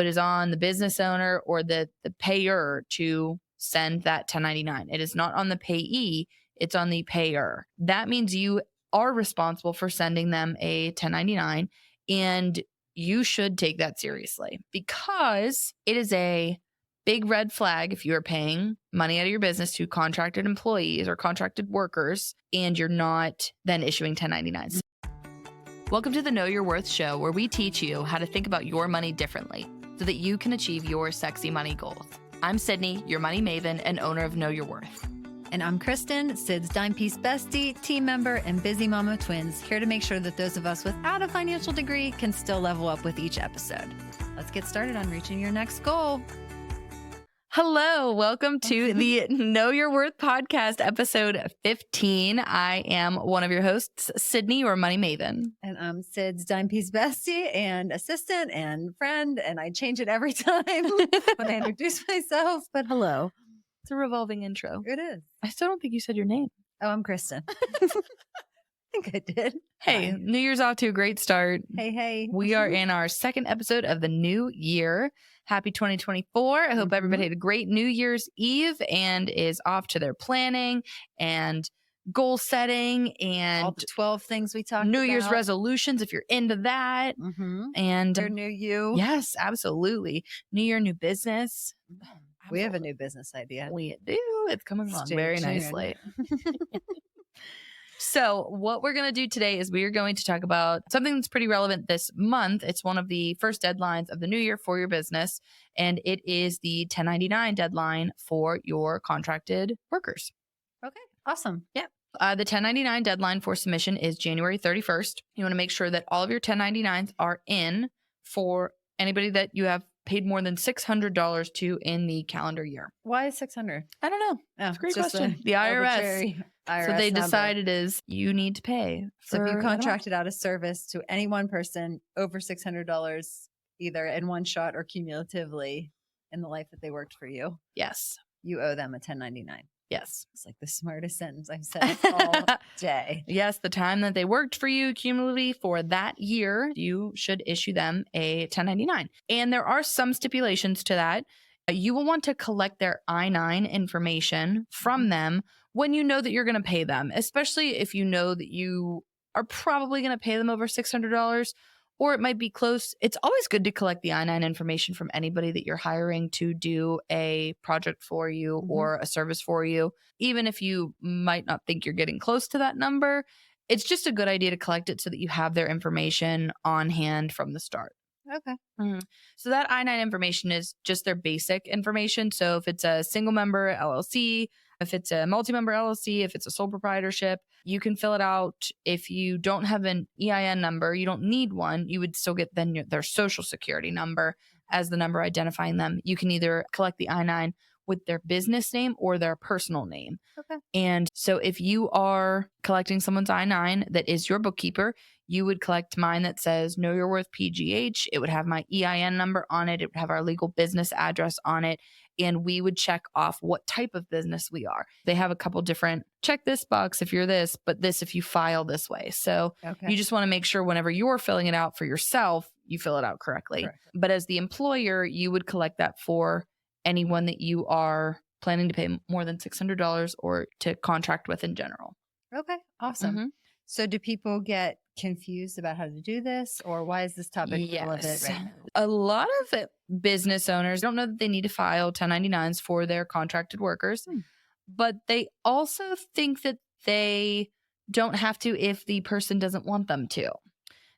It is on the business owner or the payer to send that 1099. It is not on the payee, it's on the payer. That means you are responsible for sending them a 1099, and you should take that seriously because it is a big red flag if you are paying money out of your business to contracted employees or contracted workers and you're not then issuing 1099s. Welcome to the Know Your Worth show, where we teach you how to think about your money differently so that you can achieve your sexy money goals. I'm Sydney, your money maven and owner of Know Your Worth. And I'm Kristen, Sid's dime piece bestie, team member, and busy mom of twins, here to make sure that those of us without a financial degree can still level up with each episode. Let's get started on reaching your next goal. Hello, welcome to the Know Your Worth podcast, episode 15. I am one of your hosts, Sydney, your money maven. And I'm Sid's dime piece bestie and assistant and friend, and I change it every time when I introduce myself, but hello. It's a revolving intro. It is. I still don't think you said your name. Oh, I'm Kristen. I think I did. Hey, New Year's off to a great start. Hey. We are in our second episode of the new year. Happy 2024. I hope everybody had a great New Year's Eve and is off to their planning and goal setting and all the 12 things we talked about. New Year's resolutions, if you're into that. And your new you. Yes, absolutely. New year, new business. We have a new business idea. We do. It's coming along very nicely. So what we're going to do today is we are going to talk about something that's pretty relevant this month. It's one of the first deadlines of the new year for your business, and it is the 1099 deadline for your contracted workers. Okay, awesome. Yeah. The 1099 deadline for submission is January 31st. You want to make sure that all of your 1099s are in for anybody that you have paid more than $600 to in the calendar year. Why is 600? I don't know. That's a great question. The IRS. So they decided is you need to pay. So if you contracted out a service to any one person over $600, either in one shot or cumulatively in the life that they worked for you, yes, you owe them a 1099. Yes. It's like the smartest sentence I've said all day. Yes, the time that they worked for you cumulatively for that year, you should issue them a 1099. And there are some stipulations to that. You will want to collect their I-9 information from them when you know that you're going to pay them, especially if you know that you are probably going to pay them over $600 or it might be close. It's always good to collect the I-9 information from anybody that you're hiring to do a project for you or a service for you. Even if you might not think you're getting close to that number, it's just a good idea to collect it so that you have their information on hand from the start. Okay. So that I-9 information is just their basic information. So if it's a single member LLC, if it's a multi-member LLC, if it's a sole proprietorship, you can fill it out. If you don't have an EIN number, you don't need one. You would still get then their social security number as the number identifying them. You can either collect the I-9 with their business name or their personal name. Okay. And so if you are collecting someone's I-9 that is your bookkeeper, you would collect mine that says Know Your Worth PGH. It would have my EIN number on it. It would have our legal business address on it. And we would check off what type of business we are. They have a couple different, check this box if you're this, but this if you file this way. So you just want to make sure whenever you're filling it out for yourself, you fill it out correctly. Correct. But as the employer, you would collect that for anyone that you are planning to pay more than $600 or to contract with in general. Okay, awesome. So do people get confused about how to do this, or why is this topic relevant right now? A lot of business owners don't know that they need to file 1099s for their contracted workers, but they also think that they don't have to if the person doesn't want them to.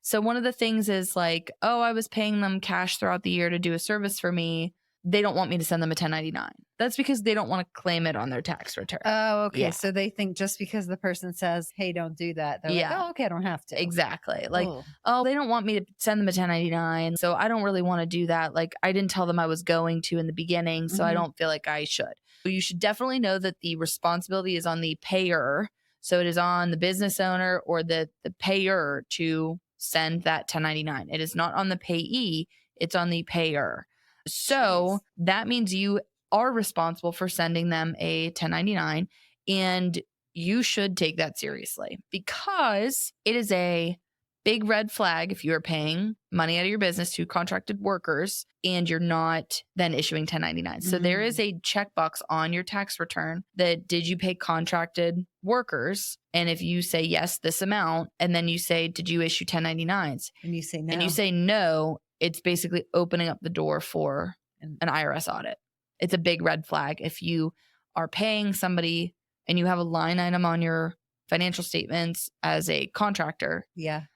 So one of the things is like, oh, I was paying them cash throughout the year to do a service for me. They don't want me to send them a 1099. That's because they don't want to claim it on their tax return. Oh, okay. Yeah. So they think just because the person says, hey, don't do that, they're like, oh, okay, I don't have to. Exactly. Like, oh, they don't want me to send them a 1099. So I don't really want to do that. Like, I didn't tell them I was going to in the beginning, so I don't feel like I should. So you should definitely know that the responsibility is on the payer. So it is on the business owner or the payer to send that 1099. It is not on the payee. It's on the payer. So that means you are responsible for sending them a 1099, and you should take that seriously because it is a Big red flag if you are paying money out of your business to contracted workers and you're not then issuing 1099s. So there is a checkbox on your tax return that did you pay contracted workers? And if you say yes, this amount, and then you say, did you issue 1099s? And you say no. And you say no, it's basically opening up the door for an IRS audit. It's a big red flag. If you are paying somebody and you have a line item on your financial statements as a contractor,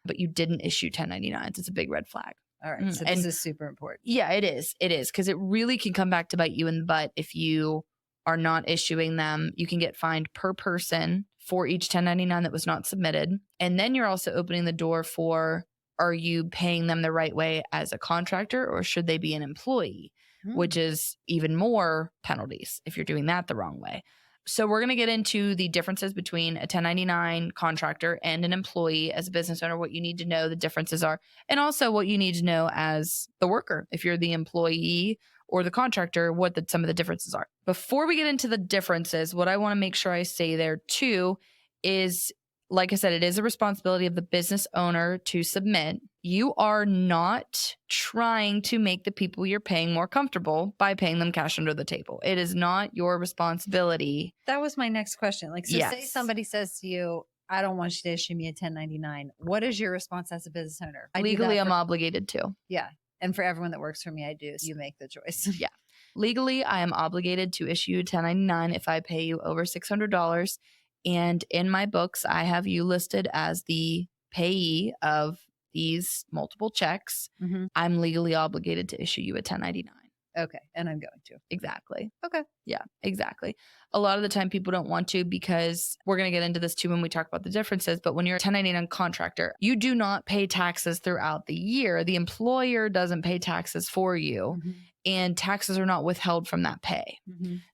but you didn't issue 1099s, it's a big red flag. All right. So this is super important. Yeah, it is. It is. Because it really can come back to bite you in the butt if you are not issuing them. You can get fined per person for each 1099 that was not submitted. And then you're also opening the door for, are you paying them the right way as a contractor, or should they be an employee, which is even more penalties if you're doing that the wrong way. So we're going to get into the differences between a 1099 contractor and an employee as a business owner, what you need to know the differences are, and also what you need to know as the worker. If you're the employee or the contractor, what some of the differences are. Before we get into the differences, what I want to make sure I say there too is, like I said, it is a responsibility of the business owner to submit. You are not trying to make the people you're paying more comfortable by paying them cash under the table. It is not your responsibility. That was my next question. Like, so say somebody says to you, I don't want you to issue me a 1099. What is your response as a business owner? Legally, I'm obligated to. Yeah. And for everyone that works for me, I do. So you make the choice. Yeah. Legally, I am obligated to issue 1099 if I pay you over $600. And in my books, I have you listed as the payee of these multiple checks. I'm legally obligated to issue you a 1099. Okay. And I'm going to. Exactly. Okay. Yeah, exactly. A lot of the time people don't want to, because we're going to get into this too when we talk about the differences. But when you're a 1099 contractor, you do not pay taxes throughout the year. The employer doesn't pay taxes for you. And taxes are not withheld from that pay.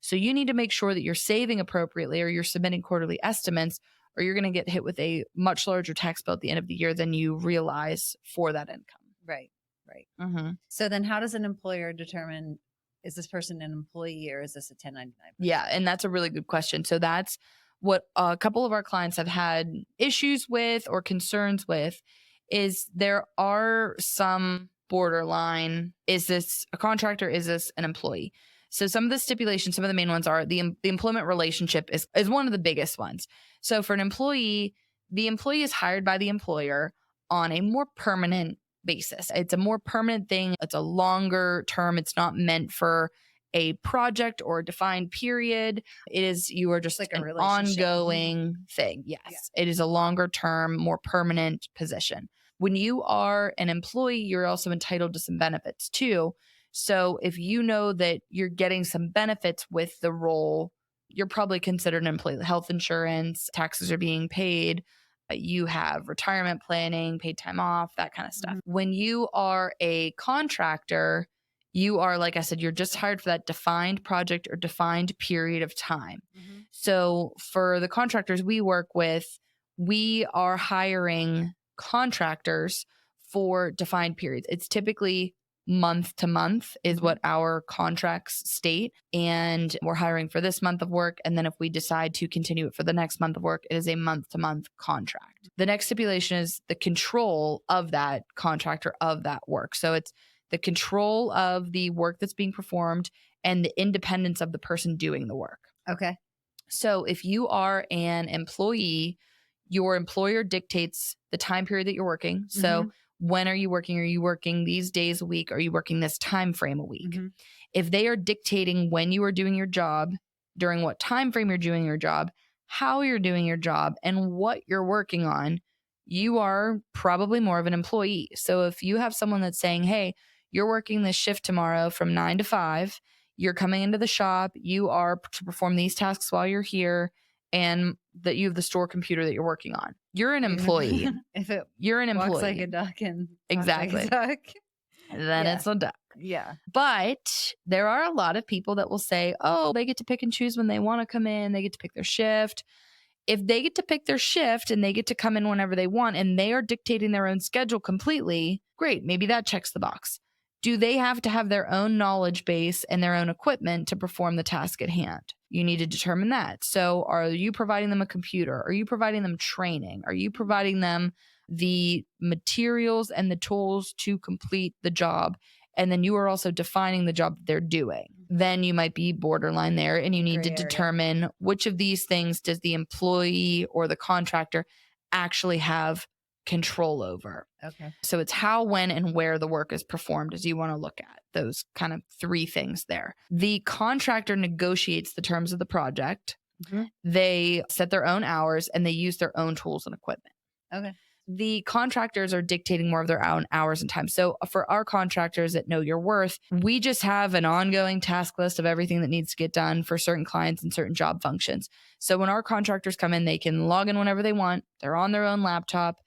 So you need to make sure that you're saving appropriately, or you're submitting quarterly estimates, or you're going to get hit with a much larger tax bill at the end of the year than you realize for that income. Right. So then how does an employer determine, is this person an employee or is this a 1099 person? Yeah, and that's a really good question. So that's what a couple of our clients have had issues with or concerns with, is there are some borderline, is this a contractor, is this an employee? So some of the stipulations, some of the main ones are the employment relationship is one of the biggest ones. So for an employee, the employee is hired by the employer on a more permanent basis. It's a more permanent thing. It's a longer term. It's not meant for a project or a defined period. It is, you are just like an ongoing thing. Yes. It is a longer term, more permanent position. When you are an employee, you're also entitled to some benefits too. So if you know that you're getting some benefits with the role, you're probably considered an employee. Health insurance, taxes are being paid. You have retirement planning, paid time off, that kind of stuff. When you are a contractor, you are, like I said, you're just hired for that defined project or defined period of time. So for the contractors we work with, we are hiring contractors for defined periods. It's typically month to month is what our contracts state. And we're hiring for this month of work. And then if we decide to continue it for the next month of work, it is a month to month contract. The next stipulation is the control of that contractor of that work. So it's the control of the work that's being performed and the independence of the person doing the work. Okay. So if you are an employee, your employer dictates the time period that you're working. So when are you working? Are you working these days a week? Are you working this time frame a week? If they are dictating when you are doing your job, during what time frame you're doing your job, how you're doing your job, and what you're working on, you are probably more of an employee. So if you have someone that's saying, hey, you're working this shift tomorrow from 9 to 5, you're coming into the shop, you are to perform these tasks while you're here, and that you have the store computer that you're working on. You're an employee. If it you're an employee. walks like a duck and exactly. like a duck, then it's a duck. Yeah. But there are a lot of people that will say, oh, they get to pick and choose when they want to come in. They get to pick their shift. If they get to pick their shift and they get to come in whenever they want and they are dictating their own schedule completely, great. Maybe that checks the box. Do they have to have their own knowledge base and their own equipment to perform the task at hand? You need to determine that. So are you providing them a computer? Are you providing them training? Are you providing them the materials and the tools to complete the job, and then you are also defining the job that they're doing, then you might be borderline there, and you need to determine which of these things does the employee or the contractor actually have control over. Okay. So it's how, when, and where the work is performed as you want to look at those kind of three things there. The contractor negotiates the terms of the project. Mm-hmm. They set their own hours and they use their own tools and equipment. Okay. The contractors are dictating more of their own hours and time. So for our contractors that know your worth, we just have an ongoing task list of everything that needs to get done for certain clients and certain job functions. So when our contractors come in, they can log in whenever they want. They're on their own laptop.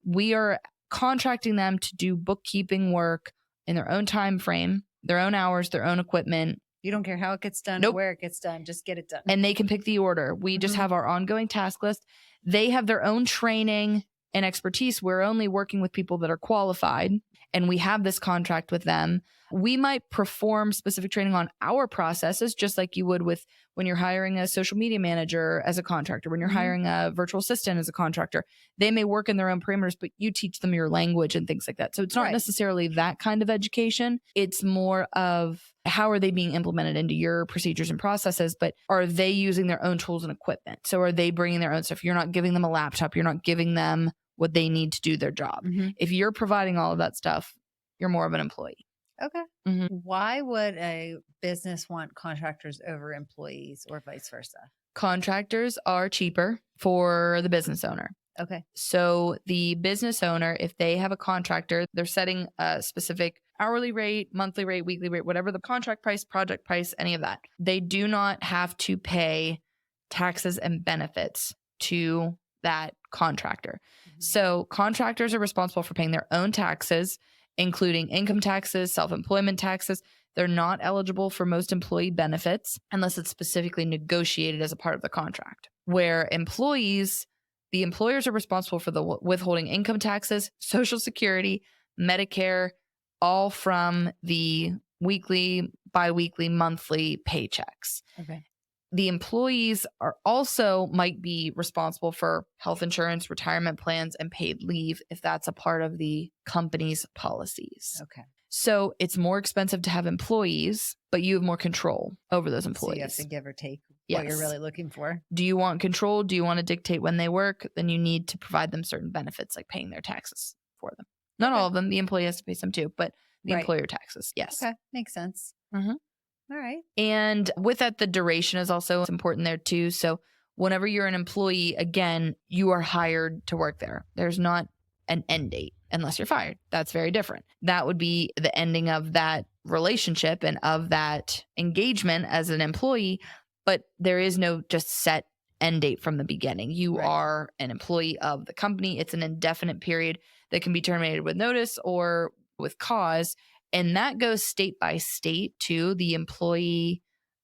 We are contracting them to do bookkeeping work in their own time frame, their own hours, their own equipment. You don't care how it gets done, Nope. where it gets done, just get it done. And they can pick the order. We just have our ongoing task list. They have their own training and expertise. We're only working with people that are qualified, and we have this contract with them. We might perform specific training on our processes, just like you would with when you're hiring a social media manager as a contractor, when you're hiring a virtual assistant as a contractor. They may work in their own parameters, but you teach them your language and things like that. So it's not necessarily that kind of education. It's more of how are they being implemented into your procedures and processes, but are they using their own tools and equipment? So are they bringing their own stuff? You're not giving them a laptop. You're not giving them what they need to do their job. If you're providing all of that stuff, you're more of an employee. Okay. Why would a business want contractors over employees or vice versa? Contractors are cheaper for the business owner. Okay. So the business owner, if they have a contractor, they're setting a specific hourly rate, monthly rate, weekly rate, whatever the contract price, project price, any of that. They do not have to pay taxes and benefits to that contractor. So contractors are responsible for paying their own taxes, including income taxes, self-employment taxes. They're not eligible for most employee benefits unless it's specifically negotiated as a part of the contract. Where employees, the employers are responsible for the withholding income taxes, Social Security, Medicare, all from the weekly, biweekly, monthly paychecks. Okay. The employees are also might be responsible for health insurance, retirement plans, and paid leave if that's a part of the company's policies. Okay. So it's more expensive to have employees, but you have more control over those employees. So you have to give or take what you're really looking for. Do you want control? Do you want to dictate when they work? Then you need to provide them certain benefits like paying their taxes for them. Not all of them. The employee has to pay some too, but the employer taxes. Yes. Okay. Makes sense. All right. And with that, the duration is also important there too. So whenever you're an employee, again, you are hired to work there. There's not an end date unless you're fired. That's very different. That would be the ending of that relationship and of that engagement as an employee. But there is no just set end date from the beginning. You are an employee of the company. It's an indefinite period that can be terminated with notice or with cause. And that goes state by state to the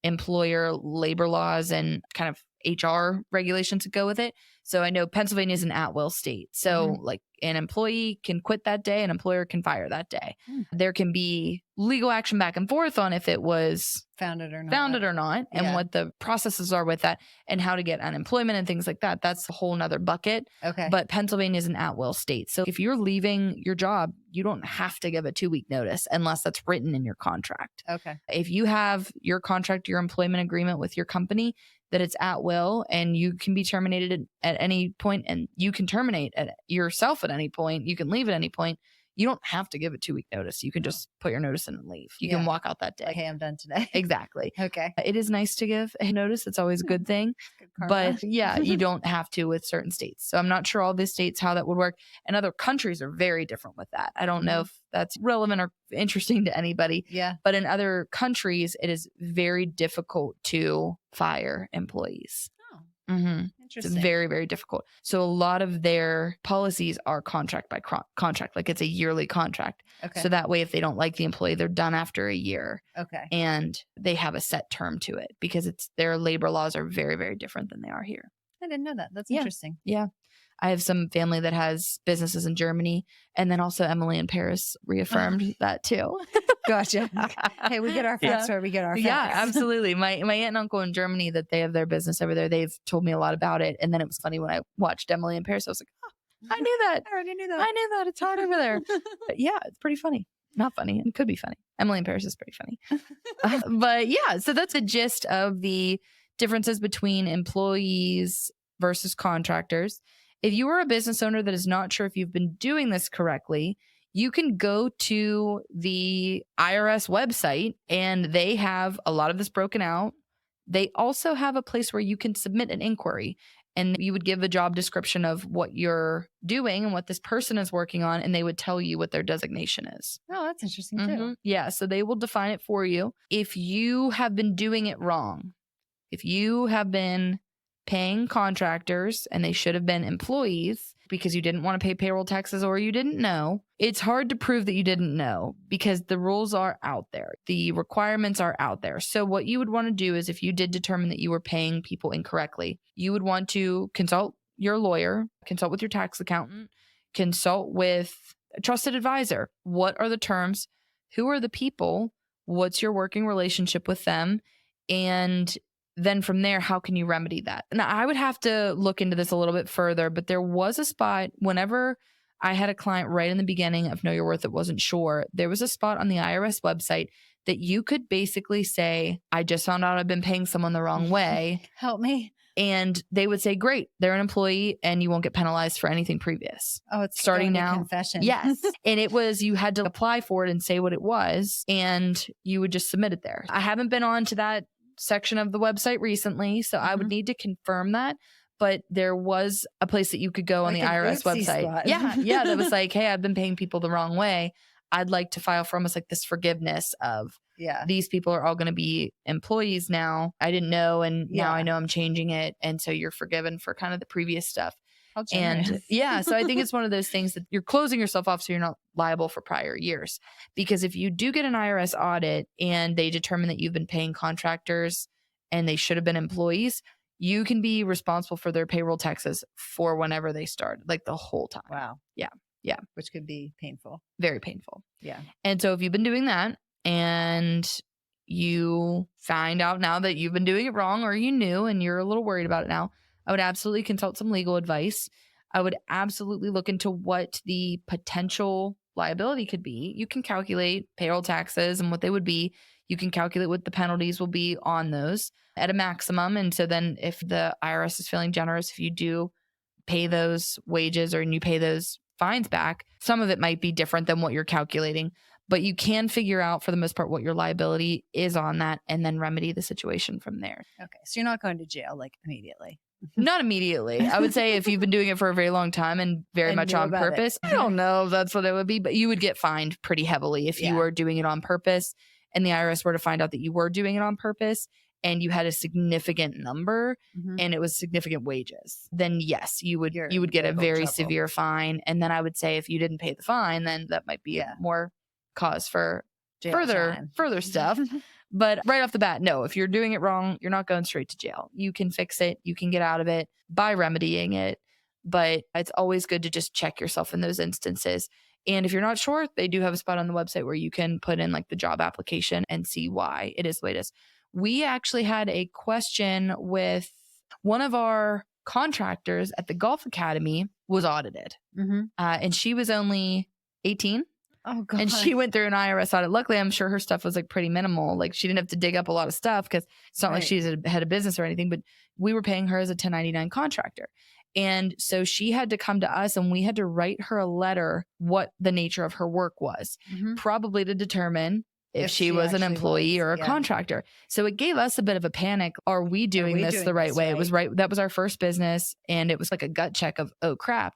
employer labor laws and kind of HR regulations that go with it. So I know Pennsylvania is an at-will state. So like an employee can quit that day, an employer can fire that day. There can be legal action back and forth on if it was founded or not, and what the processes are with that and how to get unemployment and things like that. That's a whole nother bucket. Okay. But Pennsylvania is an at-will state. So if you're leaving your job, you don't have to give a 2-week notice unless that's written in your contract. Okay. If you have your contract, your employment agreement with your company, that it's at will and you can be terminated at any point, and you can terminate yourself at any point. You can leave at any point. You don't have to give a 2-week notice. You can just put your notice in and leave. You can walk out that day. Like, hey, I'm done today. Exactly. Okay. It is nice to give a notice. It's always a good thing. Good karma. But yeah, you don't have to with certain states. So I'm not sure all the states how that would work. And other countries are very different with that. I don't know if that's relevant or interesting to anybody. Yeah. But in other countries, it is very difficult to fire employees. It's very, very difficult. So a lot of their policies are contract by contract, like it's a yearly contract. Okay. So that way, if they don't like the employee, they're done after a year. Okay. And they have a set term to it because their labor laws are very, very different than they are here. I didn't know that. That's interesting. Yeah. I have some family that has businesses in Germany, and then also Emily in Paris reaffirmed that too. Gotcha. Hey, we get our facts where we get our facts. Yeah, absolutely. My aunt and uncle in Germany that they have their business over there, they've told me a lot about it. And then it was funny when I watched Emily in Paris, I was like, oh, I knew that. I already knew that. I knew that. It's hard over there. But yeah, it's pretty funny. Not funny. It could be funny. Emily in Paris is pretty funny. But yeah, so that's the gist of the differences between employees versus contractors. If you are a business owner that is not sure if you've been doing this correctly, you can go to the IRS website and they have a lot of this broken out. They also have a place where you can submit an inquiry and you would give a job description of what you're doing and what this person is working on, and they would tell you what their designation is. Oh, that's interesting too. Yeah, so they will define it for you. If you have been doing it wrong, if you have been paying contractors and they should have been employees because you didn't want to pay payroll taxes or you didn't know, it's hard to prove that you didn't know because the rules are out there. The requirements are out there. So what you would want to do is if you did determine that you were paying people incorrectly, you would want to consult your lawyer, consult with your tax accountant, consult with a trusted advisor. What are the terms? Who are the people? What's your working relationship with them? And then from there, how can you remedy that? Now, I would have to look into this a little bit further, but there was a spot whenever I had a client right in the beginning of Know Your Worth that wasn't sure, there was a spot on the IRS website that you could basically say, I just found out I've been paying someone the wrong way. Help me. And they would say, great, they're an employee and you won't get penalized for anything previous. Oh, it's starting now. Confession. Yes. And it was, you had to apply for it and say what it was, and you would just submit it there. I haven't been on to that section of the website recently, so I would need to confirm that. But there was a place that you could go on the IRS website. Spot. Yeah. That was like, hey, I've been paying people the wrong way. I'd like to file for almost like this forgiveness of these people are all going to be employees now. I didn't know. And now I know I'm changing it. And so you're forgiven for kind of the previous stuff. And so I think it's one of those things that you're closing yourself off so you're not liable for prior years. Because if you do get an IRS audit and they determine that you've been paying contractors and they should have been employees, you can be responsible for their payroll taxes for whenever they started, like the whole time. Wow. Yeah. Which could be painful. Very painful. Yeah. And so if you've been doing that and you find out now that you've been doing it wrong or you knew and you're a little worried about it now, I would absolutely consult some legal advice. I would absolutely look into what the potential liability could be. You can calculate payroll taxes and what they would be. You can calculate what the penalties will be on those at a maximum. And so then if the IRS is feeling generous, if you do pay those wages or you pay those fines back, some of it might be different than what you're calculating. But you can figure out for the most part what your liability is on that and then remedy the situation from there. Okay. So you're not going to jail like immediately. Not immediately. I would say if you've been doing it for a very long time and very much on purpose, I don't know if that's what it would be, but you would get fined pretty heavily if you were doing it on purpose and the IRS were to find out that you were doing it on purpose and you had a significant number and it was significant wages, then yes, you would get a very severe fine. And then I would say if you didn't pay the fine, then that might be more cause for further stuff. But right off the bat, no, if you're doing it wrong, you're not going straight to jail. You can fix it. You can get out of it by remedying it. But it's always good to just check yourself in those instances. And if you're not sure, they do have a spot on the website where you can put in like the job application and see why it is the way it is. We actually had a question with one of our contractors at the Golf Academy was audited. And she was only 18. Oh, God. And she went through an IRS audit. Luckily, I'm sure her stuff was like pretty minimal. Like she didn't have to dig up a lot of stuff because it's not like she's had a business or anything, but we were paying her as a 1099 contractor. And so she had to come to us and we had to write her a letter what the nature of her work was, probably to determine if she was an employee or a contractor. So it gave us a bit of a panic. Are we doing this the right way? It was right. That was our first business. And it was like a gut check of, oh crap.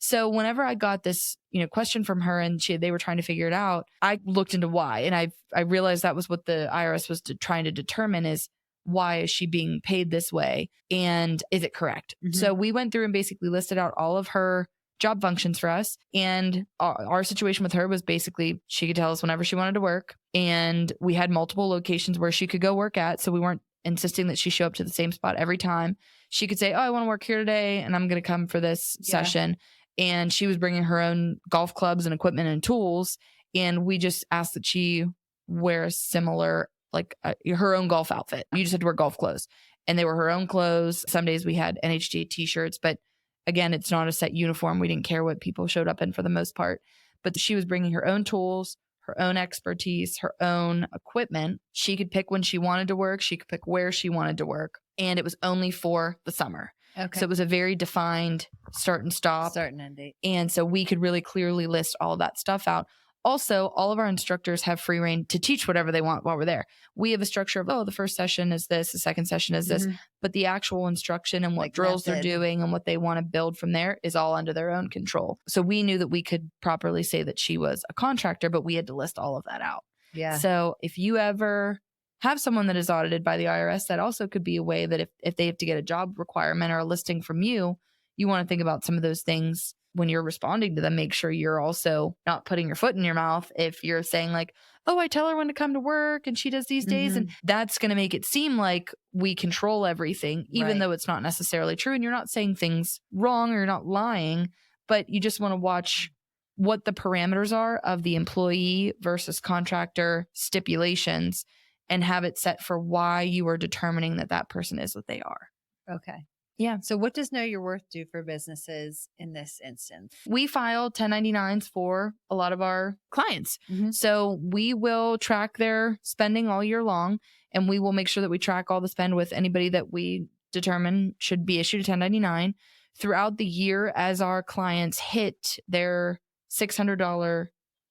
So whenever I got this, question from her and they were trying to figure it out, I looked into why. And I realized that was what the IRS was trying to determine is why is she being paid this way? And is it correct? So we went through and basically listed out all of her job functions for us. And our situation with her was basically she could tell us whenever she wanted to work. And we had multiple locations where she could go work at. So we weren't insisting that she show up to the same spot every time. She could say, oh, I want to work here today and I'm going to come for this session. And she was bringing her own golf clubs and equipment and tools. And we just asked that she wear a similar, like her own golf outfit. You just had to wear golf clothes. And they were her own clothes. Some days we had NHG t-shirts, but again, it's not a set uniform. We didn't care what people showed up in for the most part, but she was bringing her own tools, her own expertise, her own equipment. She could pick when she wanted to work. She could pick where she wanted to work. And it was only for the summer. Okay. So it was a very defined start and stop. Start and end date. And so we could really clearly list all of that stuff out. Also, all of our instructors have free reign to teach whatever they want while we're there. We have a structure of, the first session is this, the second session is this, but the actual instruction and what drills they're doing and what they want to build from there is all under their own control. So we knew that we could properly say that she was a contractor, but we had to list all of that out. Yeah. So if you ever have someone that is audited by the IRS, that also could be a way that if they have to get a job requirement or a listing from you, you want to think about some of those things when you're responding to them. Make sure you're also not putting your foot in your mouth if you're saying like, oh, I tell her when to come to work and she does these days. And that's going to make it seem like we control everything, even though it's not necessarily true. And you're not saying things wrong or you're not lying, but you just want to watch what the parameters are of the employee versus contractor stipulations and have it set for why you are determining that that person is what they are. Okay. Yeah. So what does Know Your Worth do for businesses in this instance? We file 1099s for a lot of our clients. So we will track their spending all year long, and we will make sure that we track all the spend with anybody that we determine should be issued a 1099 throughout the year. As our clients hit their $600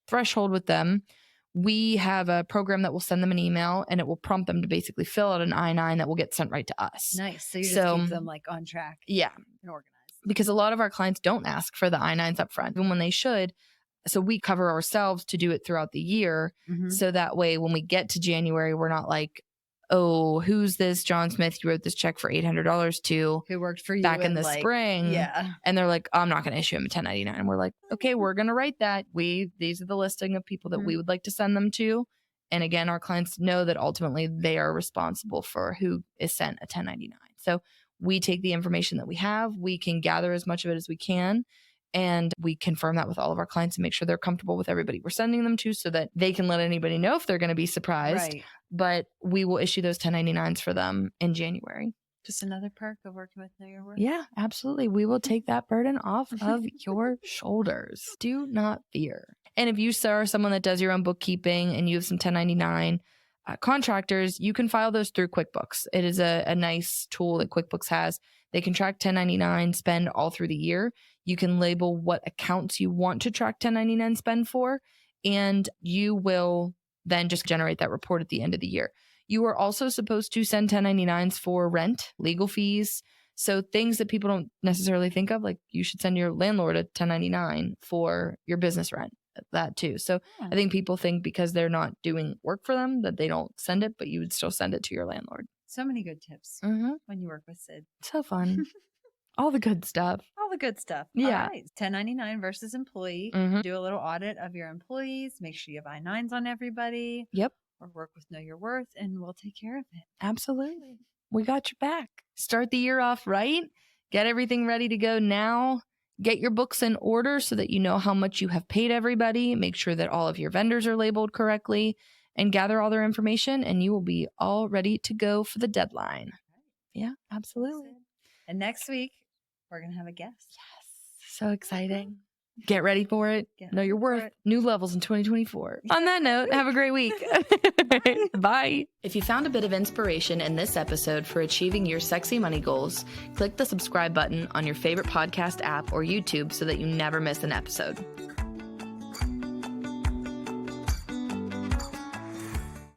threshold with them, we have a program that will send them an email and it will prompt them to basically fill out an I-9 that will get sent right to us. Nice. So you just keep them like on track. Yeah. And organized. Because a lot of our clients don't ask for the I-9s up front, even when they should. So we cover ourselves to do it throughout the year. So that way, when we get to January, we're not like, oh, who's this John Smith you wrote this check for $800 to? Who worked for you back in the spring. Yeah. And they're like, I'm not going to issue him a 1099. And we're like, okay, we're going to write that. These are the listing of people that we would like to send them to. And again, our clients know that ultimately they are responsible for who is sent a 1099. So we take the information that we have. We can gather as much of it as we can. And we confirm that with all of our clients and make sure they're comfortable with everybody we're sending them to so that they can let anybody know if they're going to be surprised. Right. But we will issue those 1099s for them in January. Just another perk of working with Know Your Worth. Yeah, absolutely. We will take that burden off of your shoulders. Do not fear. And if you are someone that does your own bookkeeping and you have some 1099 contractors, you can file those through QuickBooks. It is a nice tool that QuickBooks has. They can track 1099 spend all through the year. You can label what accounts you want to track 1099 spend for, and you will then just generate that report at the end of the year. You are also supposed to send 1099s for rent, legal fees. So things that people don't necessarily think of, like you should send your landlord a 1099 for your business rent, that too. So I think people think because they're not doing work for them that they don't send it, but you would still send it to your landlord. So many good tips when you work with Sid. So fun. All the good stuff. All the good stuff. Yeah. All right. 1099 versus employee. Do a little audit of your employees. Make sure you have I-9s on everybody. Yep. Or work with Know Your Worth, and we'll take care of it. Absolutely. We got your back. Start the year off right. Get everything ready to go now. Get your books in order so that you know how much you have paid everybody. Make sure that all of your vendors are labeled correctly and gather all their information, and you will be all ready to go for the deadline. Yeah, absolutely. And next week, we're going to have a guest. Yes. So exciting. Get ready for it. Know your worth. New levels in 2024. On that note, have a great week. Bye. If you found a bit of inspiration in this episode for achieving your sexy money goals, click the subscribe button on your favorite podcast app or YouTube so that you never miss an episode.